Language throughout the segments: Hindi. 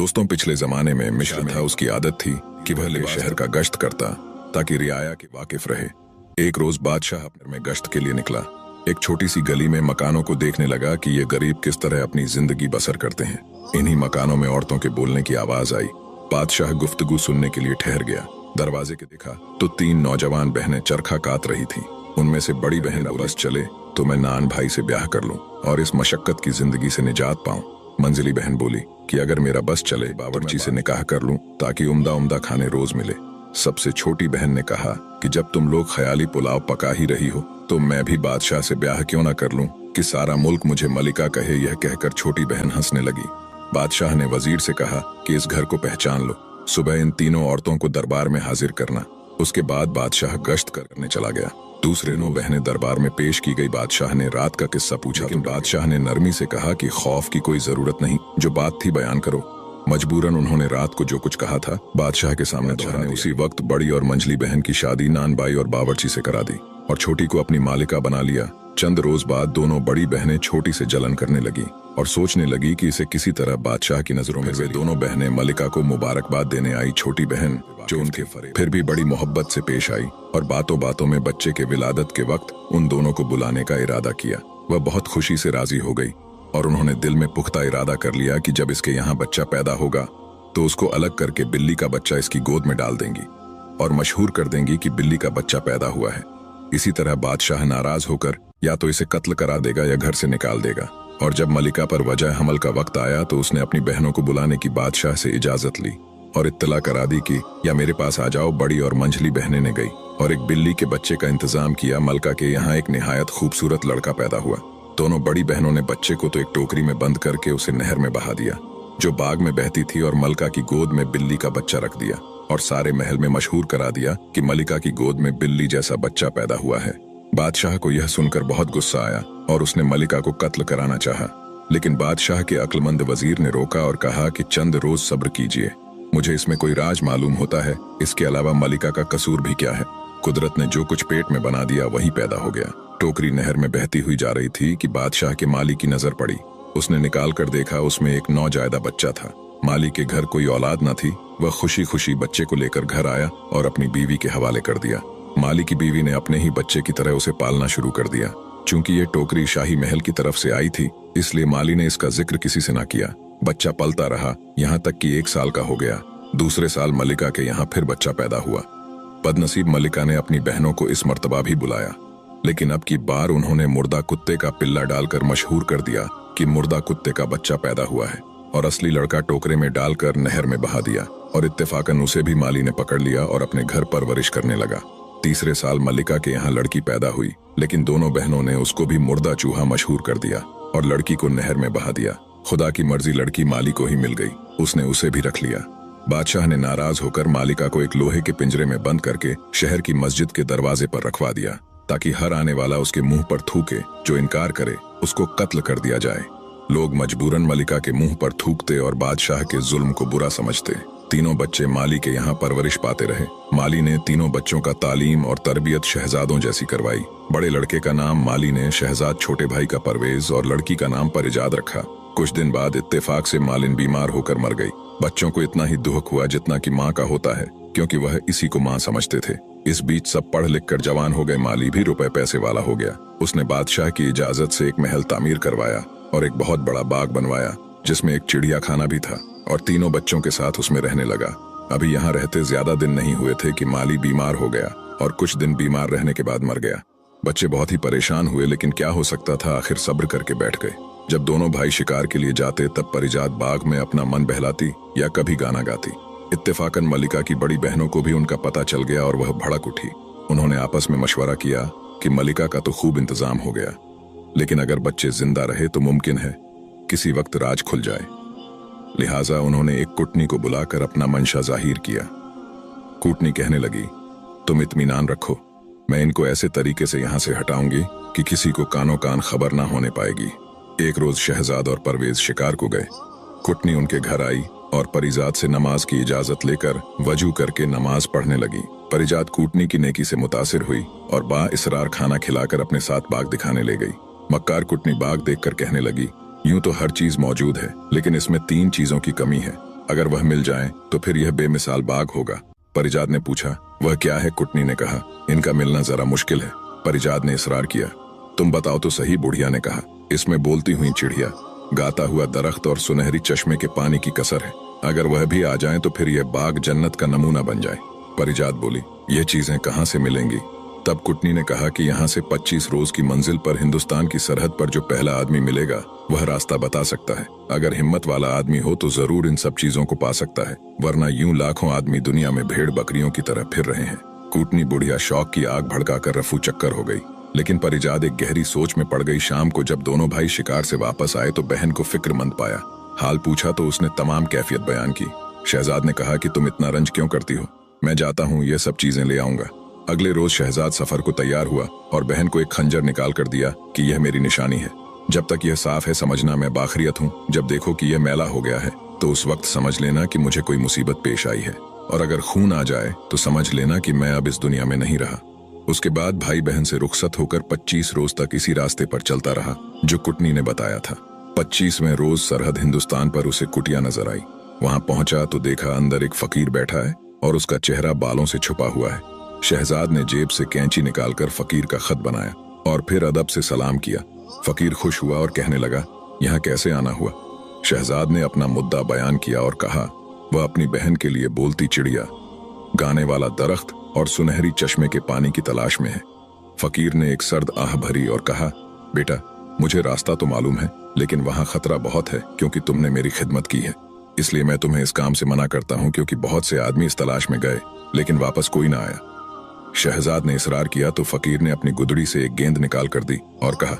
दोस्तों, पिछले जमाने में मिश्र था उसकी आदत थी कि वह ले शहर का गश्त करता ताकि रियाया के वाकिफ रहे। एक रोज बादशाह अपने में गश्त के लिए निकला। एक छोटी सी गली में मकानों को देखने लगा कि ये गरीब किस तरह अपनी जिंदगी बसर करते हैं। इन्हीं मकानों में औरतों के बोलने की आवाज आई। बादशाह गुफ्तगू सुनने के लिए ठहर गया। दरवाजे के देखा तो 3 नौजवान बहनें चरखा काट रही थी। उनमें से बड़ी बहन, बस चले तो मैं नान भाई से ब्याह कर लूं और इस मशक्कत की जिंदगी से निजात पाऊं। मंजिली बहन बोली कि अगर मेरा बस चले बावर्ची से निकाह कर लूं ताकि उम्दा उम्दा खाने रोज मिले। सबसे छोटी बहन ने कहा कि जब तुम लोग ख्याली पुलाव पका ही रही हो तो मैं भी बादशाह से ब्याह क्यों ना कर लूं कि सारा मुल्क मुझे मलिका कहे। यह कहकर छोटी बहन हंसने लगी। बादशाह ने वजीर से कहा कि इस घर को पहचान लो, सुबह इन तीनों औरतों को दरबार में हाजिर करना। उसके बाद बादशाह गश्त करने चला गया। दूसरे 9 बहनें दरबार में पेश की गई। बादशाह ने रात का किस्सा पूछा तो बादशाह ने नरमी से कहा कि खौफ की कोई जरूरत नहीं, जो बात थी बयान करो। मजबूरन उन्होंने रात को जो कुछ कहा था बादशाह के सामने दोहराया। उसी वक्त बड़ी और मंझली बहन की शादी नानबाई और बावर्ची से करा दी और छोटी को अपनी मालिका बना लिया। चंद रोज बाद दोनों बड़ी बहनें छोटी से जलन करने लगी और सोचने लगी कि इसे किसी तरह बादशाह की नजरों में। वे दोनों बहनें मलिका को मुबारकबाद देने आई। छोटी बहन जो उनके फिर भी बड़ी मोहब्बत से पेश आई और बातों बातों में बच्चे के विलादत के वक्त उन दोनों को बुलाने का इरादा किया। वह बहुत खुशी से राजी हो गई और उन्होंने दिल में पुख्ता इरादा कर लिया कि जब इसके यहाँ बच्चा पैदा होगा तो उसको अलग करके बिल्ली का बच्चा इसकी गोद में डाल देंगी और मशहूर कर देंगी कि बिल्ली का बच्चा पैदा हुआ है। इसी तरह बादशाह नाराज होकर या तो इसे कत्ल करा देगा या घर से निकाल देगा। और जब मलिका पर वजह हमल का वक्त आया तो उसने अपनी बहनों को बुलाने की बादशाह से इजाजत ली और इत्तला करा दी कि या मेरे पास आ जाओ। बड़ी और मंझली बहनें ने गई और एक बिल्ली के बच्चे का इंतजाम किया। मलका के यहाँ एक निहायत खूबसूरत लड़का पैदा हुआ। दोनों बड़ी बहनों ने बच्चे को तो एक टोकरी में बंद करके उसे नहर में बहा दिया जो बाग में बहती थी और मलका की गोद में बिल्ली का बच्चा रख दिया और सारे महल में मशहूर करा दिया कि मलिका की गोद में बिल्ली जैसा बच्चा पैदा हुआ है। बादशाह को यह सुनकर बहुत गुस्सा आया और उसने मलिका को कत्ल कराना चाहा, लेकिन बादशाह के अक्लमंद वजीर ने रोका और कहा कि चंद रोज सब्र कीजिए, मुझे इसमें कोई राज मालूम होता है। इसके अलावा मलिका का कसूर भी क्या है? कुदरत ने जो कुछ पेट में बना दिया वही पैदा हो गया। टोकरी नहर में बहती हुई जा रही थी कि बादशाह के माली की नजर पड़ी। उसने निकाल कर देखा, उसमें एक नौजायदा बच्चा था। माली के घर कोई औलाद न थी। वह खुशी खुशी बच्चे को लेकर घर आया और अपनी बीवी के हवाले कर दिया। माली की बीवी ने अपने ही बच्चे की तरह उसे पालना शुरू कर दिया। चूंकि ये टोकरी शाही महल की तरफ से आई थी इसलिए माली ने इसका जिक्र किसी से न किया। बच्चा पलता रहा यहाँ तक कि 1 साल का हो गया। दूसरे साल मलिका के यहाँ फिर बच्चा पैदा हुआ। बदनसीब मलिका ने अपनी बहनों को इस मर्तबा भी बुलाया, लेकिन अब की बार उन्होंने मुर्दा कुत्ते का पिल्ला डालकर मशहूर कर दिया कि मुर्दा कुत्ते का बच्चा पैदा हुआ है और असली लड़का टोकरे में डालकर नहर में बहा दिया और इत्तेफाकन उसे भी माली ने पकड़ लिया और अपने घर परवरिश करने लगा। तीसरे साल मलिका के यहाँ लड़की पैदा हुई, लेकिन दोनों बहनों ने उसको भी मुर्दा चूहा मशहूर कर दिया और लड़की को नहर में बहा दिया। खुदा की मर्जी लड़की माली को ही मिल गई, उसने उसे भी रख लिया। बादशाह ने नाराज होकर मालिका को एक लोहे के पिंजरे में बंद करके शहर की मस्जिद के दरवाजे पर रखवा दिया ताकि हर आने वाला उसके मुंह पर थूके। जो इनकार करे उसको कत्ल कर दिया जाए। लोग मजबूरन मलिका के मुंह पर थूकते और बादशाह के जुल्म को बुरा समझते। तीनों बच्चे माली के यहाँ परवरिश पाते रहे। माली ने तीनों बच्चों का तालीम और तरबियत शहजादों जैसी करवाई। बड़े लड़के का नाम माली ने शहजाद छोटे भाई का परवेज और लड़की का नाम परिजाद रखा। कुछ दिन बाद इत्तेफाक से मालिन बीमार होकर मर गई। बच्चों को इतना ही दुख हुआ जितना कि माँ का होता है, क्योंकि वह इसी को माँ समझते थे। इस बीच सब पढ़ लिख कर जवान हो गए। माली भी रुपए पैसे वाला हो गया। उसने बादशाह की इजाजत से एक महल तामीर करवाया और एक बहुत बड़ा बाग बनवाया जिसमें एक चिड़िया खाना भी था और तीनों बच्चों के साथ उसमें रहने लगा। अभी यहाँ रहते ज्यादा दिन नहीं हुए थे कि माली बीमार हो गया और कुछ दिन बीमार रहने के बाद मर गया। बच्चे बहुत ही परेशान हुए, लेकिन क्या हो सकता था, आखिर सब्र करके बैठ गए। जब दोनों भाई शिकार के लिए जाते तब परिजात बाग में अपना मन बहलाती या कभी गाना गाती। इत्तेफाकन मलिका की बड़ी बहनों को भी उनका पता चल गया और वह भड़क उठी। उन्होंने आपस में मशवरा किया कि मलिका का तो खूब इंतजाम हो गया, लेकिन अगर बच्चे जिंदा रहे तो मुमकिन है किसी वक्त राज खुल जाए। लिहाजा उन्होंने एक कुटनी को बुलाकर अपना मंशा जाहिर किया। कुटनी कहने लगी, तुम इत्मीनान रखो, मैं इनको ऐसे तरीके से यहाँ से हटाऊंगी कि किसी को कानो कान खबर ना होने पाएगी। एक रोज शहजाद और परवेज शिकार को गए। कुटनी उनके घर आई और परिजात से नमाज की इजाजत लेकर वजू करके नमाज पढ़ने लगी। परिजात कुटनी की नेकी से मुतासिर हुई और बा इसरार खाना खिलाकर अपने साथ बाग दिखाने ले गई। मक्कार कुटनी बाग देखकर कहने लगी, यूं तो हर चीज मौजूद है, लेकिन इसमें 3 चीजों की कमी है। अगर वह मिल जाए तो फिर यह बेमिसाल बाग होगा। परिजात ने पूछा, वह क्या है? कुटनी ने कहा, इनका मिलना जरा मुश्किल है। परिजात ने इसरार किया, तुम बताओ तो सही। बुढ़िया ने कहा, इसमें बोलती हुई चिड़िया, गाता हुआ दरख्त और सुनहरी चश्मे के पानी की कसर है। अगर वह भी आ जाए तो फिर यह बाग जन्नत का नमूना बन जाए। परिजात बोली, ये चीजें कहाँ से मिलेंगी? तब कुटनी ने कहा कि यहाँ से 25 रोज की मंजिल पर हिंदुस्तान की सरहद पर जो पहला आदमी मिलेगा वह रास्ता बता सकता है। अगर हिम्मत वाला आदमी हो तो जरूर इन सब चीजों को पा सकता है, वरना यूं लाखों आदमी दुनिया में भेड़ बकरियों की तरह फिर रहे हैं। कुटनी बुढ़िया शौक की आग भड़काकर रफू चक्कर हो गई, लेकिन परिजात एक गहरी सोच में पड़ गई। शाम को जब दोनों भाई शिकार से वापस आए तो बहन को फिक्रमंद पाया। हाल पूछा तो उसने तमाम कैफियत बयान की। शहजाद ने कहा कि तुम इतना रंज क्यों करती हो, मैं जाता हूँ, ये सब चीजें ले आऊंगा। अगले रोज शहजाद सफर को तैयार हुआ और बहन को एक खंजर निकाल कर दिया कि यह मेरी निशानी है। जब तक यह साफ है समझना मैं बाखरियत हूँ, जब देखो कि यह मैला हो गया है तो उस वक्त समझ लेना कि मुझे कोई मुसीबत पेश आई है, और अगर खून आ जाए तो समझ लेना कि मैं अब इस दुनिया में नहीं रहा। उसके बाद भाई बहन से रुखसत होकर 25 रोज तक इसी रास्ते पर चलता रहा जो कुटनी ने बताया था। 25वें रोज सरहद हिंदुस्तान पर उसे कुटिया नजर आई। वहां पहुंचा तो देखा अंदर एक फकीर बैठा है और उसका चेहरा बालों से छुपा हुआ है। शहजाद ने जेब से कैंची निकालकर फकीर का खत बनाया और फिर अदब से सलाम किया। फकीर खुश हुआ और कहने लगा, यहाँ कैसे आना हुआ? शहजाद ने अपना मुद्दा बयान किया और कहा, वह अपनी बहन के लिए बोलती चिड़िया, गाने वाला दरख्त और सुनहरी चश्मे के पानी की तलाश में है। फकीर ने एक सर्द आह भरी और कहा, बेटा मुझे रास्ता तो मालूम है, लेकिन वहां खतरा बहुत है क्योंकि तुमने मेरी खिदमत की है, इसलिए मैं तुम्हें इस काम से मना करता हूं, क्योंकि बहुत से आदमी इस तलाश में गए लेकिन वापस कोई ना आया। शहजाद ने इसरार किया तो फकीर ने अपनी गुदड़ी से एक गेंद निकाल कर दी और कहा,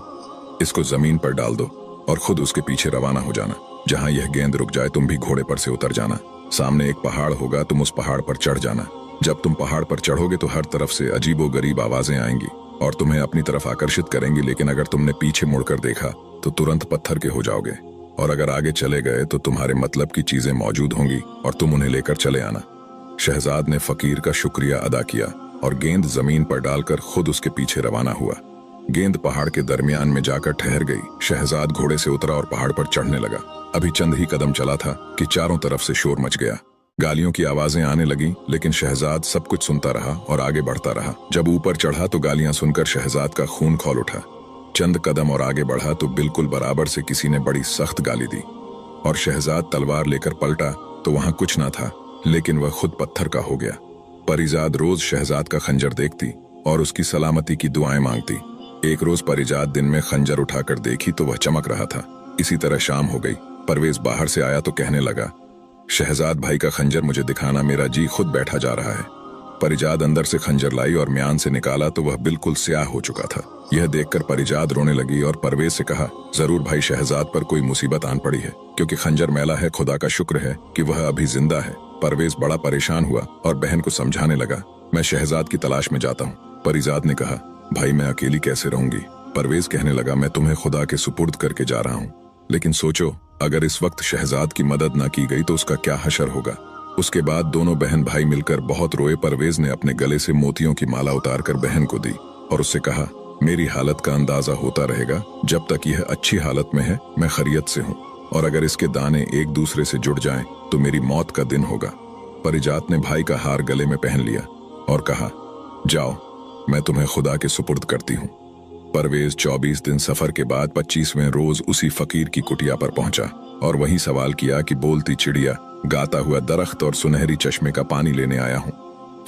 इसको जमीन पर डाल दो और खुद उसके पीछे रवाना हो जाना। जहां यह गेंद रुक जाए तुम भी घोड़े पर से उतर जाना। सामने एक पहाड़ होगा, तुम उस पहाड़ पर चढ़ जाना। जब तुम पहाड़ पर चढ़ोगे तो हर तरफ से अजीबोगरीब आवाजें आएंगी और तुम्हें अपनी तरफ आकर्षित करेंगी, लेकिन अगर तुमने पीछे मुड़कर देखा तो तुरंत पत्थर के हो जाओगे, और अगर आगे चले गए तो तुम्हारे मतलब की चीजें मौजूद होंगी और तुम उन्हें लेकर चले आना। शहजाद ने फकीर का शुक्रिया अदा किया और गेंद जमीन पर डालकर खुद उसके पीछे रवाना हुआ। गेंद पहाड़ के दरमियान में जाकर ठहर गई। शहजाद घोड़े से उतरा और पहाड़ पर चढ़ने लगा। अभी चंद ही कदम चला था कि चारों तरफ से शोर मच गया। गालियों की आवाजें आने लगी, लेकिन शहजाद सब कुछ सुनता रहा और आगे बढ़ता रहा। जब ऊपर चढ़ा तो गालियां सुनकर शहजाद का खून खौल उठा। चंद कदम और आगे बढ़ा तो बिल्कुल बराबर से किसी ने बड़ी सख्त गाली दी और शहजाद तलवार लेकर पलटा तो वहां कुछ ना था, लेकिन वह खुद पत्थर का हो गया। परिजात रोज शहजाद का खंजर देखती और उसकी सलामती की दुआएं मांगती। एक रोज परिजात दिन में खंजर उठाकर देखी तो वह चमक रहा था। इसी तरह शाम हो गई। परवेज बाहर से आया तो कहने लगा, शहजाद भाई का खंजर मुझे दिखाना, मेरा जी खुद बैठा जा रहा है। परिजात अंदर से खंजर लाई और म्यान से निकाला तो वह बिल्कुल स्याह हो चुका था। यह देखकर परिजात रोने लगी और परवेज से कहा, जरूर भाई शहजाद पर कोई मुसीबत आन पड़ी है, क्योंकि खंजर मैला है। खुदा का शुक्र है कि वह अभी जिंदा है। परवेज बड़ा परेशान हुआ और बहन को समझाने लगा, मैं शहजाद की तलाश में जाता हूँ। परिजात ने कहा, भाई मैं अकेली कैसे रहूंगी? परवेज कहने लगा, मैं तुम्हें खुदा के सुपुर्द करके जा रहा हूँ, लेकिन सोचो अगर इस वक्त शहजाद की मदद न की गई तो उसका क्या हशर होगा। उसके बाद दोनों बहन भाई मिलकर बहुत रोए। परवेज ने अपने गले से मोतियों की माला उतारकर बहन को दी और उससे कहा, मेरी हालत का अंदाजा होता रहेगा, जब तक यह अच्छी हालत में है मैं खैरियत से हूँ, और अगर इसके दाने एक दूसरे से जुड़ जाएं तो मेरी मौत का दिन होगा। परिजात ने भाई का हार गले में पहन लिया और कहा, जाओ मैं तुम्हें खुदा के सुपुर्द करती हूँ। परवेज 24 दिन सफर के बाद 25वें रोज उसी फकीर की कुटिया पर पहुंचा और वही सवाल किया कि बोलती चिड़िया, गाता हुआ दरख्त और सुनहरी चश्मे का पानी लेने आया हूँ।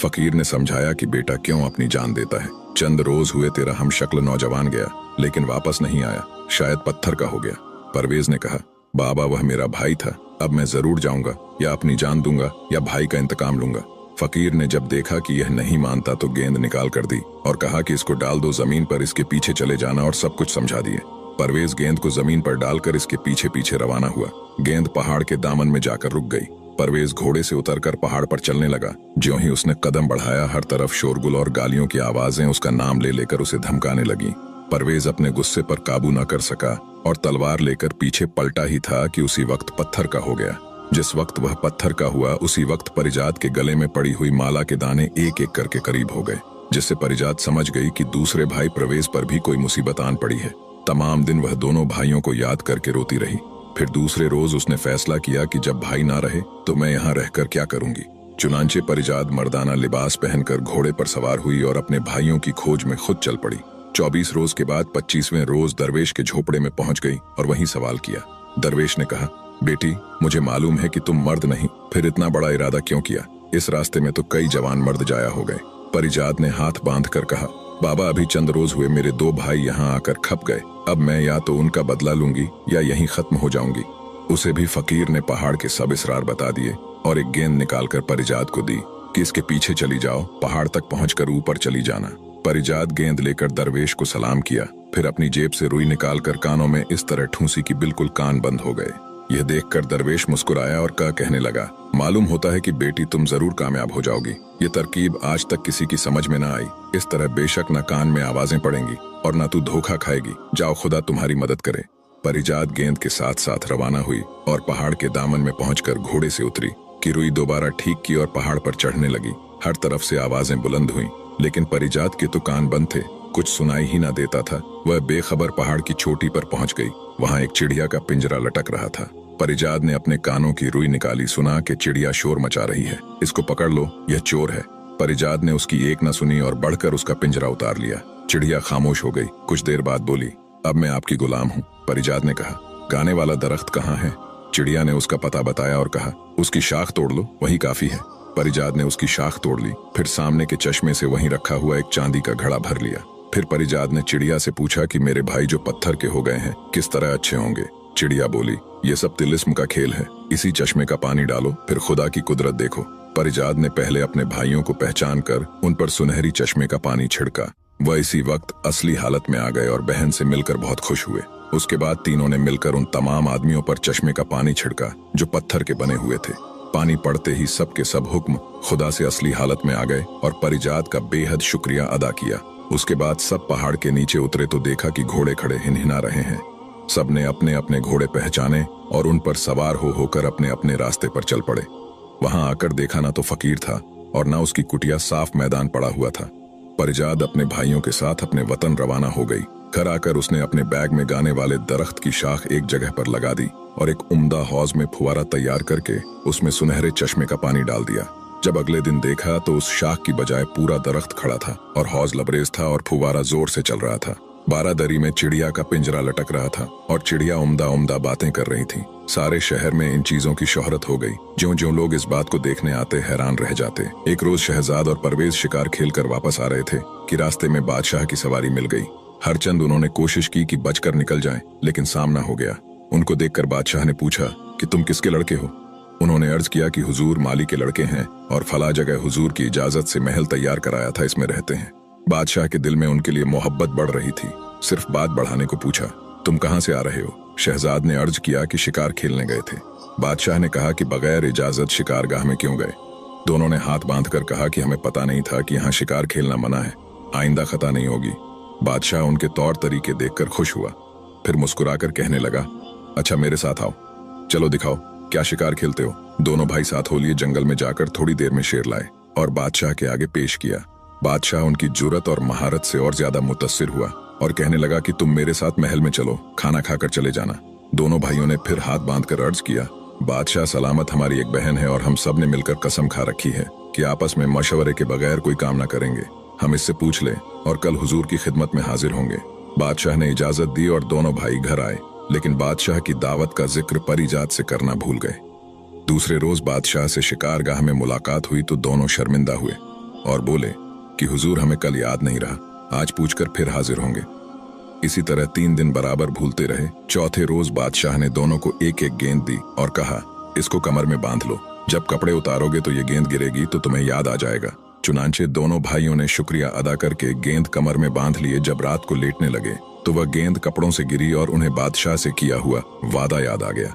फकीर ने समझाया कि बेटा क्यों अपनी जान देता है? चंद रोज हुए तेरा हम शक्ल नौजवान गया, लेकिन वापस नहीं आया, शायद पत्थर का हो गया। परवेज ने कहा, बाबा वह मेरा भाई था, अब मैं जरूर जाऊंगा, या अपनी जान दूंगा या भाई का इंतकाम लूंगा। फकीर ने जब देखा कि यह नहीं मानता तो गेंद निकाल कर दी और कहा कि इसको डाल दो जमीन पर, इसके पीछे चले जाना, और सब कुछ समझा दिए। परवेज गेंद को जमीन पर डालकर इसके पीछे पीछे रवाना हुआ। गेंद पहाड़ के दामन में जाकर रुक गई। परवेज घोड़े से उतरकर पहाड़ पर चलने लगा। ज्यों ही उसने कदम बढ़ाया, हर तरफ शोरगुल और गालियों की आवाजें उसका नाम ले लेकर उसे धमकाने लगी। परवेज अपने गुस्से पर काबू न कर सका और तलवार लेकर पीछे पलटा ही था कि उसी वक्त पत्थर का हो गया। जिस वक्त वह पत्थर का हुआ उसी वक्त परिजात के गले में पड़ी हुई माला के दाने एक एक करके करीब हो गए, जिससे परिजात समझ गई कि दूसरे भाई परवेज पर भी कोई मुसीबत आन पड़ी है। तमाम दिन वह दोनों भाइयों को याद करके रोती रही। फिर दूसरे रोज उसने फैसला किया कि जब भाई ना रहे तो मैं यहाँ रहकर क्या करूंगी। चुनांचे परिजात मर्दाना लिबास पहनकर घोड़े पर सवार हुई और अपने भाइयों की खोज में खुद चल पड़ी। 24 रोज के बाद 25वें रोज दरवेश के झोपड़े में पहुंच गई और वहीं सवाल किया। दरवेश ने कहा, बेटी मुझे मालूम है कि तुम मर्द नहीं, फिर इतना बड़ा इरादा क्यों किया? इस रास्ते में तो कई जवान मर्द जाया हो गए। परिजात ने हाथ बांध कर कहा, बाबा अभी चंद रोज हुए मेरे 2 भाई यहाँ आकर खप गए। अब मैं या तो उनका बदला लूंगी या यहीं खत्म हो जाऊंगी। उसे भी फकीर ने पहाड़ के सब इसरार बता दिए और एक गेंद निकालकर परिजात को दी कि इसके पीछे चली जाओ, पहाड़ तक पहुंचकर ऊपर चली जाना। परिजात गेंद लेकर दरवेश को सलाम किया, फिर अपनी जेब से रुई निकालकर कानों में इस तरह ठूंसी कि बिल्कुल कान बंद हो गए। यह देखकर दरवेश मुस्कुराया और कहने लगा, मालूम होता है कि बेटी तुम जरूर कामयाब हो जाओगी। ये तरकीब आज तक किसी की समझ में न आई। इस तरह बेशक न कान में आवाजें पड़ेंगी और न तू धोखा खाएगी। जाओ, खुदा तुम्हारी मदद करे। परिजात गेंद के साथ साथ रवाना हुई और पहाड़ के दामन में पहुंचकर घोड़े से उतरी कि रुई दोबारा ठीक की और पहाड़ पर चढ़ने लगी। हर तरफ से आवाजें बुलंद हुईं, लेकिन परिजात के तो कान बंद थे, कुछ सुनाई ही ना देता था। वह बेखबर पहाड़ की चोटी पर पहुंच गई। वहां एक चिड़िया का पिंजरा लटक रहा था। परिजात ने अपने कानों की रुई निकाली, सुना कि चिड़िया शोर मचा रही है, इसको पकड़ लो, यह चोर है। परिजात ने उसकी एक न सुनी और बढ़कर उसका पिंजरा उतार लिया। चिड़िया खामोश हो गई। कुछ देर बाद बोली, अब मैं आपकी गुलाम हूँ। परिजात ने कहा, गाने वाला दरख्त कहाँ है? चिड़िया ने उसका पता बताया और कहा, उसकी शाख तोड़ लो, वही काफी है। परिजात ने उसकी शाख तोड़ ली, फिर सामने के चश्मे से वहीं रखा हुआ एक चांदी का घड़ा भर लिया। फिर परिजात ने चिड़िया से पूछा कि मेरे भाई जो पत्थर के हो गए हैं किस तरह अच्छे होंगे? चिड़िया बोली, ये सब तिलिस्म का खेल है, इसी चश्मे का पानी डालो, फिर खुदा की कुदरत देखो। परिजात ने पहले अपने भाइयों को पहचान कर उन पर सुनहरी चश्मे का पानी छिड़का। वह इसी वक्त असली हालत में आ गए और बहन से मिलकर बहुत खुश हुए। उसके बाद तीनों ने मिलकर उन तमाम आदमियों पर चश्मे का पानी छिड़का जो पत्थर के बने हुए थे। पानी पड़ते ही सब के सब हुक्म खुदा से असली हालत में आ गए और परिजात का बेहद शुक्रिया अदा किया। उसके बाद सब पहाड़ के नीचे उतरे तो देखा कि घोड़े खड़े हिनहिना रहे हैं। सबने अपने अपने घोड़े पहचाने और उन पर सवार हो होकर अपने अपने रास्ते पर चल पड़े। वहां आकर देखा ना तो फकीर था और ना उसकी कुटिया, साफ मैदान पड़ा हुआ था। परिजात अपने भाइयों के साथ अपने वतन रवाना हो गई। घर आकर उसने अपने बैग में गाने वाले दरख्त की शाख एक जगह पर लगा दी और एक उम्दा हौज में फुवारा तैयार करके उसमें सुनहरे चश्मे का पानी डाल दिया। जब अगले दिन देखा तो उस शाख की बजाय पूरा दरख्त खड़ा था और हौज लबरेज था और फुवारा जोर से चल रहा था। बारादरी में चिड़िया का पिंजरा लटक रहा था और चिड़िया उम्दा उम्दा बातें कर रही थी। सारे शहर में इन चीजों की शोहरत हो गई। ज्यों-ज्यों लोग इस बात को देखने आते हैरान रह जाते। एक रोज शहजाद और परवेज शिकार खेलकर वापस आ रहे थे कि रास्ते में बादशाह की सवारी मिल गई। हर चंद उन्होंने कोशिश की कि बचकर निकल जाएं, लेकिन सामना हो गया। उनको देखकर बादशाह ने पूछा कि तुम किसके लड़के हो? उन्होंने अर्ज किया कि हुजूर माली के लड़के हैं और फला जगह हुजूर की इजाजत से महल तैयार कराया था, इसमें रहते हैं। बादशाह के दिल में उनके लिए मोहब्बत बढ़ रही थी। सिर्फ बात बढ़ाने को पूछा, तुम कहाँ से आ रहे हो? शहजाद ने अर्ज किया कि शिकार खेलने गए थे। बादशाह ने कहा कि बगैर इजाजत शिकारगाह में क्यों गए? दोनों ने हाथ बांधकर कहा कि हमें पता नहीं था कि यहाँ शिकार खेलना मना है, आइंदा खता नहीं होगी। बादशाह उनके तौर तरीके देखकर खुश हुआ, फिर मुस्कुराकर कहने लगा, अच्छा मेरे साथ आओ, चलो दिखाओ क्या शिकार खेलते हो। दोनों भाई साथ हो लिए जंगल में जाकर थोड़ी देर में शेर लाए और बादशाह के आगे पेश किया। बादशाह उनकी जुर्रत और महारत से और ज्यादा मुतस्सिर हुआ और कहने लगा कि तुम मेरे साथ महल में चलो, खाना खाकर चले जाना। दोनों भाइयों ने फिर हाथ बांधकर अर्ज किया, बादशाह सलामत हमारी एक बहन है और हम सब ने मिलकर कसम खा रखी है कि आपस में मशवरे के बगैर कोई काम ना करेंगे। हम इससे पूछ लें और कल हुजूर की खिदमत में हाजिर होंगे। बादशाह ने इजाजत दी और दोनों भाई घर आए, लेकिन बादशाह की दावत का जिक्र परिजात से करना भूल गए। दूसरे रोज बादशाह से शिकारगाह में मुलाकात हुई तो दोनों शर्मिंदा हुए और बोले कि हुजूर हमें कल याद नहीं रहा, आज पूछकर फिर हाजिर होंगे। इसी तरह 3 दिन बराबर भूलते रहे। चौथे रोज बादशाह ने दोनों को एक एक गेंद दी और कहा, इसको कमर में बांध लो, जब कपड़े उतारोगे तो ये गेंद गिरेगी तो तुम्हें याद आ जाएगा। चुनांचे दोनों भाइयों ने शुक्रिया अदा करके गेंद कमर में बांध लिए। जब रात को लेटने लगे तो वह गेंद कपड़ों से गिरी और उन्हें बादशाह से किया हुआ वादा याद आ गया।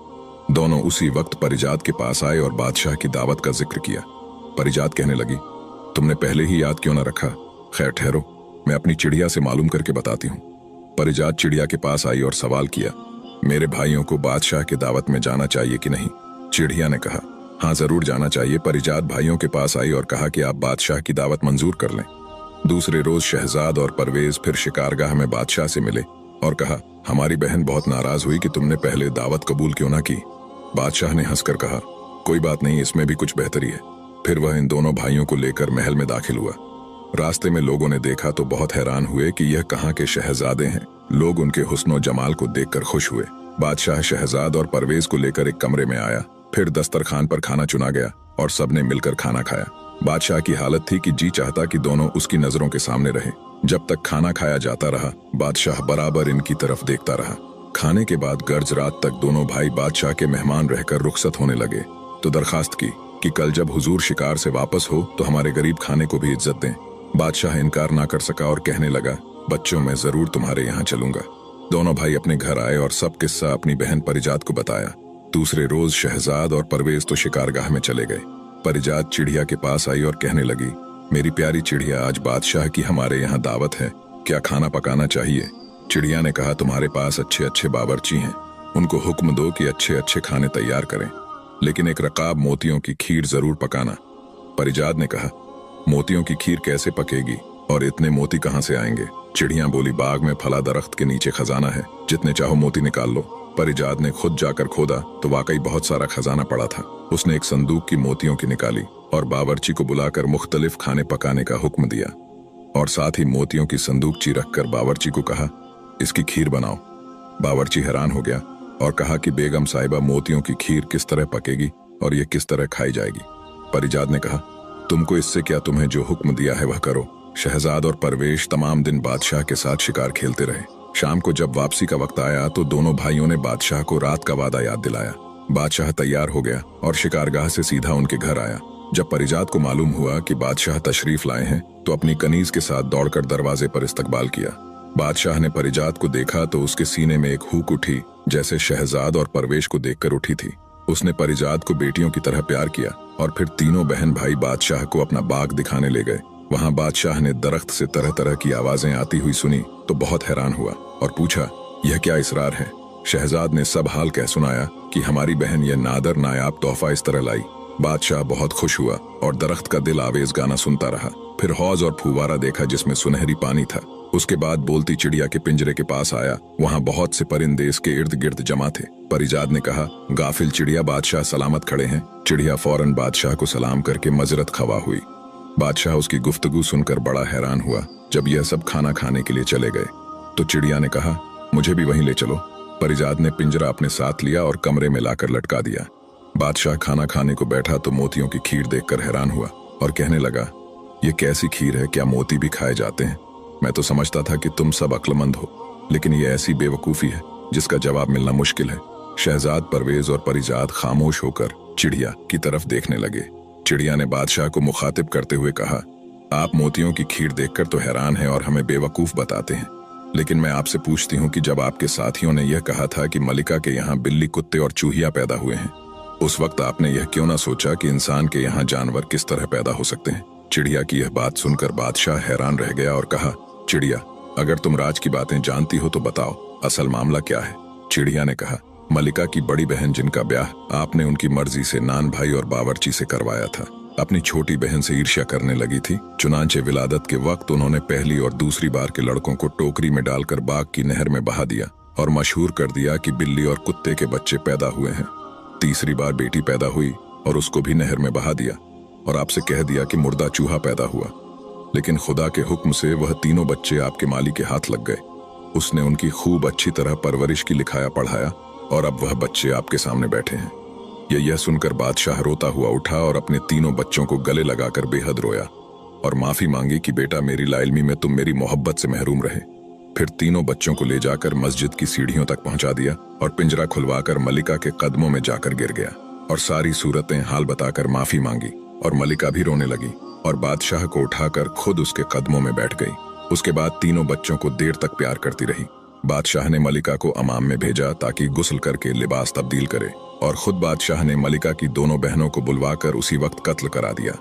दोनों उसी वक्त परिजात के पास आए और बादशाह की दावत का जिक्र किया। परिजात कहने लगी, तुमने पहले ही याद क्यों न रखा? खैर ठहरो, मैं अपनी चिड़िया से मालूम करके बताती हूँ। परिजात चिड़िया के पास आई और सवाल किया, मेरे भाइयों को बादशाह की दावत में जाना चाहिए कि नहीं? चिड़िया ने कहा, हाँ जरूर जाना चाहिए। परिजात भाइयों के पास आई और कहा कि आप बादशाह की दावत मंजूर कर लें। दूसरे रोज शहजाद और परवेज फिर शिकारगाह में बादशाह से मिले और कहा, हमारी बहन बहुत नाराज हुई कि तुमने पहले दावत कबूल क्यों ना की। बादशाह ने हंसकर कहा, कोई बात नहीं, इसमें भी कुछ बेहतरी है। फिर वह इन दोनों भाइयों को लेकर महल में दाखिल हुआ। रास्ते में लोगों ने देखा तो बहुत हैरान हुए कि यह कहाँ के शहजादे हैं। लोग उनके हुस्न जमाल को देखकर खुश हुए। बादशाह शहजाद और परवेज को लेकर एक कमरे में आया। फिर दस्तरखान पर खाना चुना गया और सबने मिलकर खाना खाया। बादशाह की हालत थी कि जी चाहता कि दोनों उसकी नजरों के सामने रहे। जब तक खाना खाया जाता रहा, बादशाह बराबर इनकी तरफ देखता रहा। खाने के बाद गर्ज रात तक दोनों भाई बादशाह के मेहमान रहकर रुखसत होने लगे तो दरखास्त की कि कल जब हुजूर शिकार से वापस हो तो हमारे गरीब खाने को भी इज्जत दें। बादशाह इनकार ना कर सका और कहने लगा, बच्चों मैं जरूर तुम्हारे यहाँ चलूंगा। दोनों भाई अपने घर आए और सब किस्सा अपनी बहन परिजात को बताया। दूसरे रोज शहजाद और परवेज तो शिकारगाह में चले गए। परिजात चिड़िया के पास आई और कहने लगी, मेरी प्यारी चिड़िया, आज बादशाह की हमारे यहाँ दावत है, क्या खाना पकाना चाहिए? चिड़िया ने कहा, तुम्हारे पास अच्छे अच्छे बावर्ची हैं, उनको हुक्म दो कि अच्छे अच्छे खाने तैयार करें, लेकिन एक रकाब मोतियों की खीर जरूर पकाना। परिजात ने कहा, मोतियों की खीर कैसे पकेगी और इतने मोती कहाँ से आएंगे? चिड़िया बोली, बाग में फला दरख्त के नीचे खजाना है, जितने चाहो मोती निकाल लो। परिजात ने खुद जाकर खोदा तो वाकई बहुत सारा खजाना पड़ा था। उसने एक संदूक की मोतियों की निकाली और बावर्ची को बुलाकर मुख्तलिफ खाने पकाने का हुक्म दिया और साथ ही मोतियों की संदूकची रखकर बावर्ची को कहा, इसकी खीर बनाओ। बावर्ची हैरान हो गया और कहा कि बेगम साहिबा, मोतियों की खीर किस तरह पकेगी और ये किस तरह खाई जाएगी? परिजात ने कहा, तुमको इससे क्या, तुम्हें जो हुक्म दिया है वह करो। शहजाद और परवेश तमाम दिन बादशाह के साथ शिकार खेलते रहे। शाम को जब वापसी का वक्त आया तो दोनों भाइयों ने बादशाह को रात का वादा याद दिलाया। बादशाह तैयार हो गया और शिकारगाह से सीधा उनके घर आया। जब परिजात को मालूम हुआ कि बादशाह तशरीफ लाए हैं तो अपनी कनीज के साथ दौड़कर दरवाजे पर इस्तकबाल किया। बादशाह ने परिजात को देखा तो उसके सीने में एक हूक उठी, जैसे शहजाद और परवेश को देखकर उठी थी। उसने परिजात को बेटियों की तरह प्यार किया और फिर तीनों बहन भाई बादशाह को अपना बाग दिखाने ले गए। वहां बादशाह ने दरख्त से तरह तरह की आवाजें आती हुई सुनी तो बहुत हैरान हुआ और पूछा, यह क्या इसरार है? शहजाद ने सब हाल कह सुनाया कि हमारी बहन यह नादर नायाब तोहफा इस तरह लाई। बादशाह बहुत खुश हुआ और दरख्त का दिल आवेज गाना सुनता रहा। फिर हौज और फुवारा देखा जिसमें सुनहरी पानी था। उसके बाद बोलती चिड़िया के पिंजरे के पास आया। वहां बहुत से परिंदे इसके इर्द गिर्द जमा थे। परिजात ने कहा, गाफिल चिड़िया, बादशाह सलामत खड़े हैं। चिड़िया फौरन बादशाह को सलाम करके मजरत खवा हुई। बादशाह उसकी गुफ्तगू सुनकर बड़ा हैरान हुआ। जब यह सब खाना खाने के लिए चले गए तो चिड़िया ने कहा, मुझे भी वहीं ले चलो। परिजात ने पिंजरा अपने साथ लिया और कमरे में लाकर लटका दिया। बादशाह खाना खाने को बैठा तो मोतियों की खीर देखकर हैरान हुआ और कहने लगा, यह कैसी खीर है? क्या मोती भी खाए जाते हैं? मैं तो समझता था कि तुम सब अक्लमंद हो, लेकिन यह ऐसी बेवकूफी है जिसका जवाब मिलना मुश्किल है। शहजाद, परवेज और परिजात खामोश होकर चिड़िया की तरफ देखने लगे। चिड़िया ने बादशाह को मुखातिब करते हुए कहा, आप मोतियों की खीर देखकर तो हैरान हैं और हमें बेवकूफ बताते हैं, लेकिन मैं आपसे पूछती हूँ कि जब आपके साथियों ने यह कहा था कि मलिका के यहाँ बिल्ली, कुत्ते और चूहिया पैदा हुए हैं, उस वक्त आपने यह क्यों ना सोचा कि इंसान के यहाँ जानवर किस तरह पैदा हो सकते हैं? चिड़िया की यह बात सुनकर बादशाह हैरान रह गया और कहा, चिड़िया, अगर तुम राज की बातें जानती हो तो बताओ, असल मामला क्या है? चिड़िया ने कहा, मलिका की बड़ी बहन जिनका ब्याह आपने उनकी मर्जी से नान भाई और बावर्ची से करवाया था, अपनी छोटी बहन से ईर्ष्या करने लगी थी। चुनांचे विलादत के वक्त उन्होंने पहली और दूसरी बार के लड़कों को टोकरी में डालकर बाग की नहर में बहा दिया और मशहूर कर दिया कि बिल्ली और कुत्ते के बच्चे पैदा हुए हैं। तीसरी बार बेटी पैदा हुई और उसको भी नहर में बहा दिया और आपसे कह दिया कि मुर्दा चूहा पैदा हुआ, लेकिन खुदा के हुक्म से वह तीनों बच्चे आपके माली के हाथ लग गए। उसने उनकी खूब अच्छी तरह परवरिश की, लिखाया पढ़ाया और अब वह बच्चे आपके सामने बैठे हैं। यह सुनकर बादशाह रोता हुआ उठा और अपने तीनों बच्चों को गले लगाकर बेहद रोया और माफी मांगी कि बेटा, मेरी लाइल्मी में तुम मेरी मोहब्बत से महरूम रहे। फिर तीनों बच्चों को ले जाकर मस्जिद की सीढ़ियों तक पहुंचा दिया और पिंजरा खुलवाकर मलिका के कदमों में जाकर गिर गया और सारी सूरतें हाल बताकर माफी मांगी और मलिका भी रोने लगी और बादशाह को उठाकर खुद उसके कदमों में बैठ गई। उसके बाद तीनों बच्चों को देर तक प्यार करती रही। बादशाह ने मलिका को अमाम में भेजा ताकि गुस्ल करके लिबास तब्दील करे और खुद बादशाह ने मलिका की दोनों बहनों को बुलवाकर उसी वक्त कत्ल करा दिया।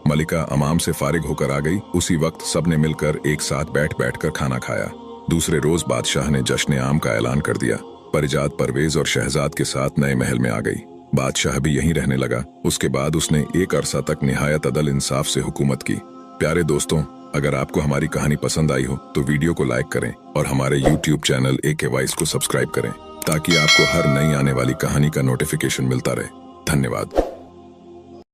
मलिका अमाम से फारिग होकर आ गई। उसी वक्त सबने मिलकर एक साथ बैठ बैठकर खाना खाया। दूसरे रोज बादशाह ने जश्न आम का ऐलान कर दिया। परिजात परवेज और शहजाद के साथ नए महल में आ गई। बादशाह भी यहीं रहने लगा। उसके बाद उसने एक अरसा तक निहायत अदल इंसाफ से हुकूमत की। प्यारे दोस्तों, अगर आपको हमारी कहानी पसंद आई हो तो वीडियो को लाइक करें और हमारे YouTube चैनल AK वॉइस को सब्सक्राइब करें ताकि आपको हर नई आने वाली कहानी का नोटिफिकेशन मिलता रहे। धन्यवाद।